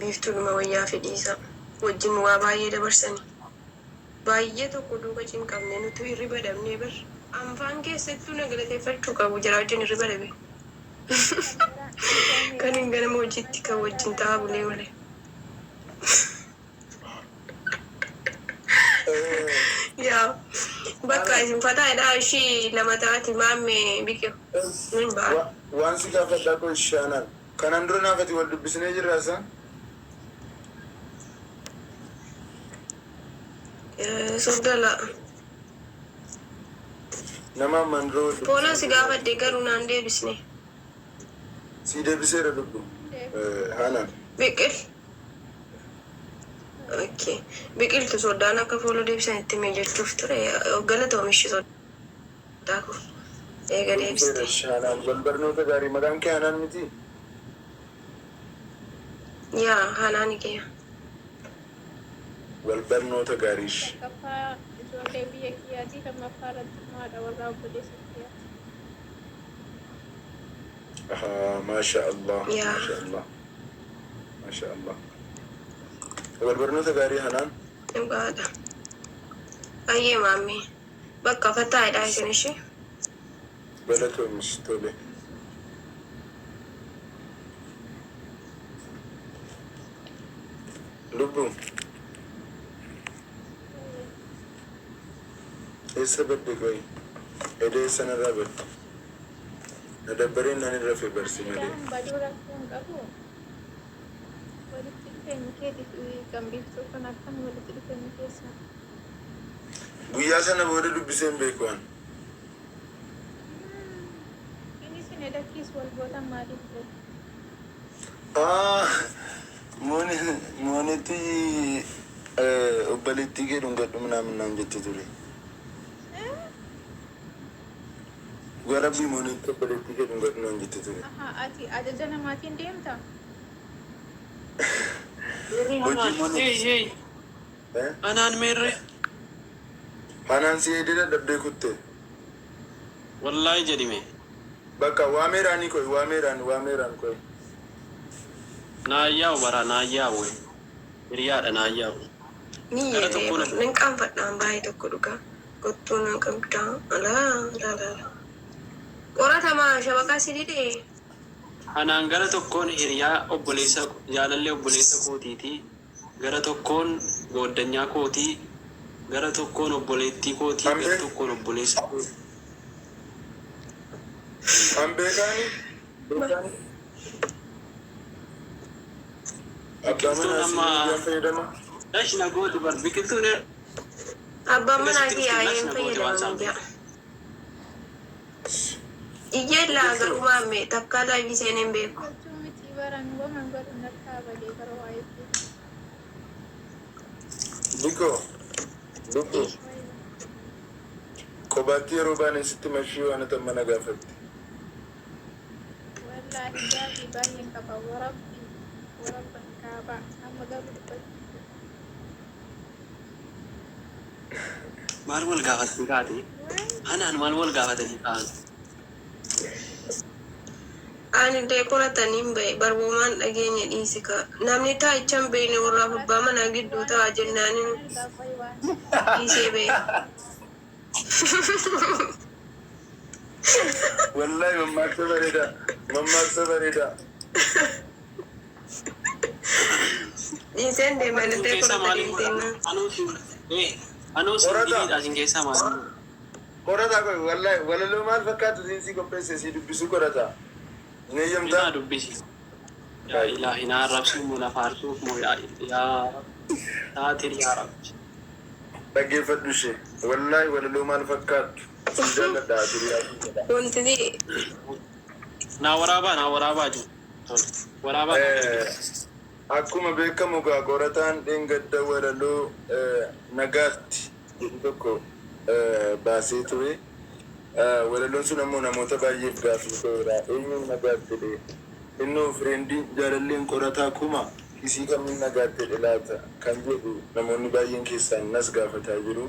Biftuluma wayyaa fedhiisa. Wajjin waa baay'ee dabarsani. Baay'ee tokko duuba cinqabne nuti hirriba dhabnee bar. Anfaan keessattuu na galateeffachuu qabu jira wajjin hirriba dhabe. Kan hin ganama hojiitti kan wajjin ta'aa bulee oole. Yaa bakka isin fataadha ishii lama taati maammee biqil. Nun ba'a. Waan si gaafadhaa koo ishaanaan. Kanaan dura naafati wal dubbisnee jirraasaa? Sodala. Nama mandroo. Poola si gaafadde garuu naan deebisne. Si deebiseera dubbu. Haanaan. Biqil. Okay. Biqiltu soddaan akka fuula deebisanitti mee jechuuf ture galata oomishi soddaa kun eega deebiste. Haanaan wal barnoota gaarii maqaan kee Haanaan miti? Yaa Haanaan kee. Wal barnoota gaarii. Kaffaa ijoollee biyya kiyyaatii kan maffaarratti maadha warraa obboleessa kiyyaati. Maasha Allah. Maasha Allah. Maasha Allah. Wal barnoota gaarii Haanaan. Dhugaadha. Ayyee maammee. Bakka fataa'edha isin ishee. Galatoomis tole. Lubbu. Eessa badde qoyi? Edee sanarraa badde. Na dabbareen naan irra fi barsi malee. Baduu rakkoon qabu. Walitti dhufeenyi keetii kan biiftuu kan akkam walitti dhufeenyi keessa. Guyyaa sana booda dubbiseen beekuwaan. Inni sin edakkiis wal gootan maaliif ture? Moonitti obboleettii kee dhungadhu naan jette ture. Warabbii moonitti obboleettii kee dhungadhu naan jette ture. Ati ajaja namaatiin deemta? Anaan meerre. Haanaan si eedira dabdee kutte. Wallahi jedhime. Bakka waameeraanii koy waameeraan koy. Naayyaa'u bara naayyaa'u. Hiriyaadha naayyaa'u. Ni yeroo nan qaanfadhaan baay'ee tokko dhugaa. Kottuu nan qabdaa. Alaa. Qoratamaa shabaqaa si didee. Anaan gara tokkoon hiriyaa obboleessa jaalallee obboleessa kootiiti. Gara tokkoon gooddanyaa kootii. Gara tokkoon obboleettii kootii. Gara tokkoon obboleessa kootii. Beekaani. Biqiltuun amma dashna gooti bar biqiltuun Abbaan manaatii yaa'een fayyadaman jira. Ijeellaa garuu maammee takkaa laayifii seeneen beeku. Jechuun miti baran waman godhu nakkaa balee bara waa'ee Lubbu. Kophaatti yeroo baanee sitti mashii waan ta'an mana gaafatti. wallaahi gaarii baay'een qaba warabban kaabaa amma garuu dubbatu. maal wal gaafatanii kaate? Anaan maal wal gaafatanii kaa'an? Ani illee qorataniin bahe barboomaan dhageenya dhiisi ka. Namni taa'ichaan beekne warraaf abbaa manaa gidduu ta'a jennaanin dhiisee bahe. Wallahi mammaaksa bareeda. Dhiiseen deemallee qoratanii deemaa. Anuus hiriidha isin keessaa maal? Qorataa koy wallahi walaloo maal fakkaatu siinsi qopheesse si dubbisu qorataa. Ni eeyyamtaa? Minaa dubbisi. Yaa ilaahi naa arrabsuuf moo lafa arsuuf moo yaa taatir yaa rabbi. Dhaggeeffadhu ishee. Wallahi walaloo maal fakkaatu. Si jaalladhaa tiriyaa. Wanti Naa waraabaa jiru. Waraabaa. Akkuma beekamu gaa qorataan dheengadda walaloo nagaatti jedhu tokko baasee ture. Walaloon sun ammoo namoota baay'eef gaaffii ta'eera. Eenyuun nagaatti jedhee innoo fireendiin jaalalleen qorataa kuma isii kamiin nagaatti jedhe laata kan jedhu namoonni baay'een keessaan nas gaafataa jiru.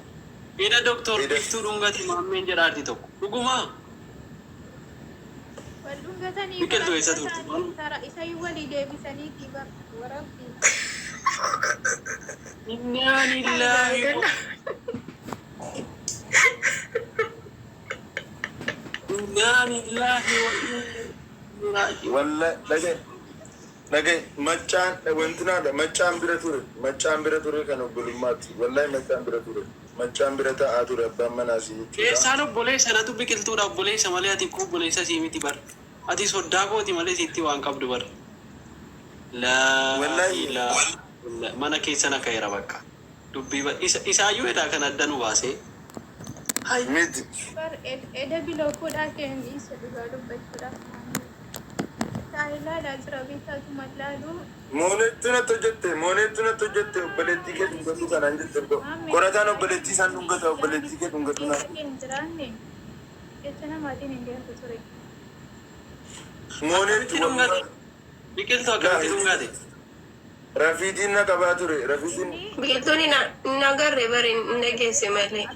Ida doktor Biftuu dhungati maammeen jedhaati tokko. Dhugumaa? Biqiltuu eessa turte? isa walii deebisaniiti warabbii. Innaa lillaahi innaa lillaahi wallahi dhage macaan wantinaadha macaan bira ture kan obbolummaatti wallahi macaan bira ture macaan bira ta'aa ture abbaan manaasii keessaan obboleessa natu biqiltuudha obboleessa malee ati kuu obboleessa sii miti bar ati soddaa kooti malee siitti waan qabdu bar laa mana keessan akka era bakka dubbii isaayyuu edhaa kan adda nu baasee miti bar eda biloo kodhaa keenya isa dhugaa dubbachuudhaaf taa'ilaa jira beekatu mallaaluu moonetti natto jette obboleettii kee dhungatu kanaan jette qorataan obboleettii isaan dhungata obboleettii kee dhungatu naa hin jiraanne jecha namaatiin hin deemtu ture moonetti dhungate biqiltuu akkamitti dhungate rafiitiin na qabaa ture rafiitiin biqiltuun hin agarre bari hin dhageesse malee.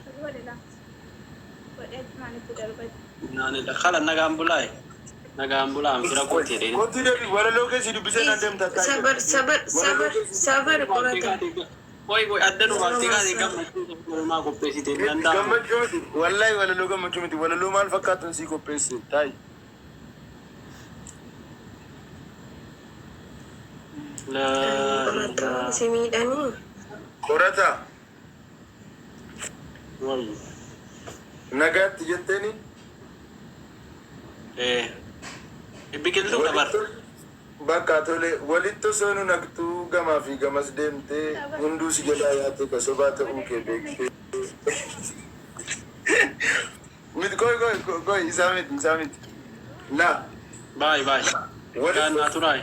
Kala nagaan bulaa fira kootee dheedhe. Kooti deebi walaloo keessi dubbisee naan deemta. Sabar qorata. Boy adda nu baaftee kaasee gammachuu maa qopheessitee danda'a. Gammachuu miti wallahi walaloo gammachuu miti walaloo maal fakkaatan sii qopheesse taayi. Qorata si miidhanii. Qorata. Nagaatti jetteeni. Biqiltuu dabar. Bakka tole walitti osoo nu naqxuu gamaa fi gamas deemtee hunduu si jalaa yaate ka sobaa ta'uu kee beektee. Miti koi isaa miti. Laa. Baay. Gaannaa turaay.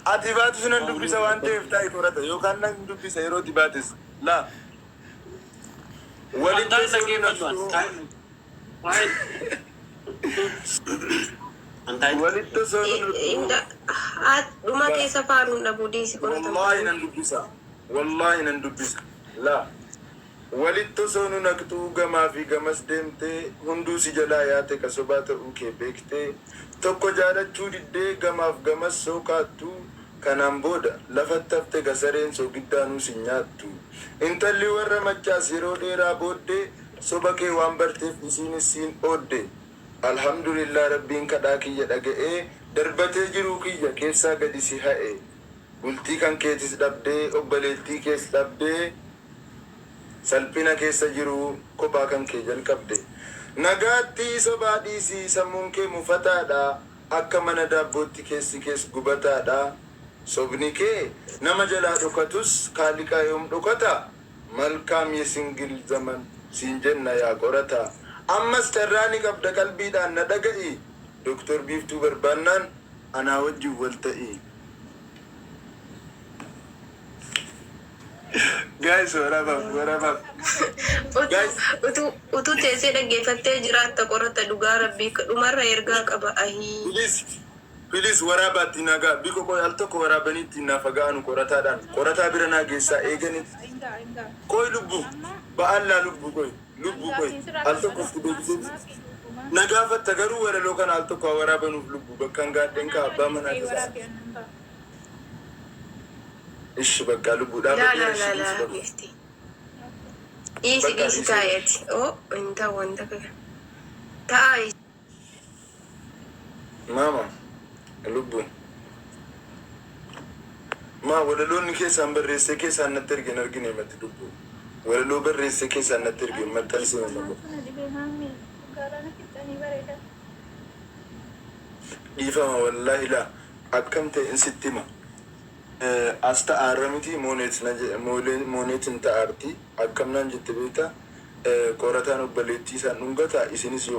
Ati baatu sunan dubbisa waan ta'eef taa'e qorata yookaan nan dubbisa yeroo dibaates. Laa. Walitti osoo dhuma keessa faaruun dhabuu diisi qorata. Wallahi nan dubbisa. Laa. Walitti osoo nu naqxuu gamaa fi gamas deemtee hunduu si jalaa yaate ka sobaa ta'uu kee beektee tokko jaalachuu diddee gamaaf gamas sookaattu kanaan booda lafatti hafte gasareen soogiddaanuu si nyaattu intalli warra machaas yeroo dheeraa booddee soba kee waan barteef isiinis siin oodde alhamdulillah rabbiin kadhaa kiyya dhaga'ee darbatee jiruu kiyya keessaa gadi si ha'e bultii kan keetis dhabdee obboleettii kees dhabdee salphina keessa jiru kophaa kan kee jalqabde nagaatti sobaa dhiisii sammuun kee mufataadha akka mana daabbootti keessi kees gubataadha sobni kee nama jalaa dhokatus kaaliqaa yoom dhokata malkaam yesingil zaman siin jenna yaa qorata ammas carraani qabda qalbiidhaan na dhaga'i doktor biiftuu barbaannaan anaa wajjin wal ta'i. Guys, whatever. Guys, utuu teessee dhaggeeffattee jiraatta qorata dhugaa rabbii dhumarra ergaa qaba ahii. Please waraabatti nagaa biko koi al tokko waraabanitti naaf ga'anu qorataadhaan qorataa bira naa geessaa eeganitti koi lubbu ba'allaa lubbu koi al tokko itti deebisee nagaafatta garuu walaloo kana al tokko waraabanuuf lubbu bakka gaadheen ka abbaa manaa keessa. Ishi bakka lubbuudhaa la gifti dhiisi taa'eeti inta wanta kana taa'e mama lubbuun maa walaloonni keessaan barreessee keessaan natti ergeen argine matti lubbuun walaloo barreessee keessaan natti ergeen maxxansee nama dhiifama wallaahi laa akkam ta'e in sitti hima asta arramiti mooneetin ta'aarti akkamnaan jette beekta qorataan obboleettii isaan dhungata isinis yoo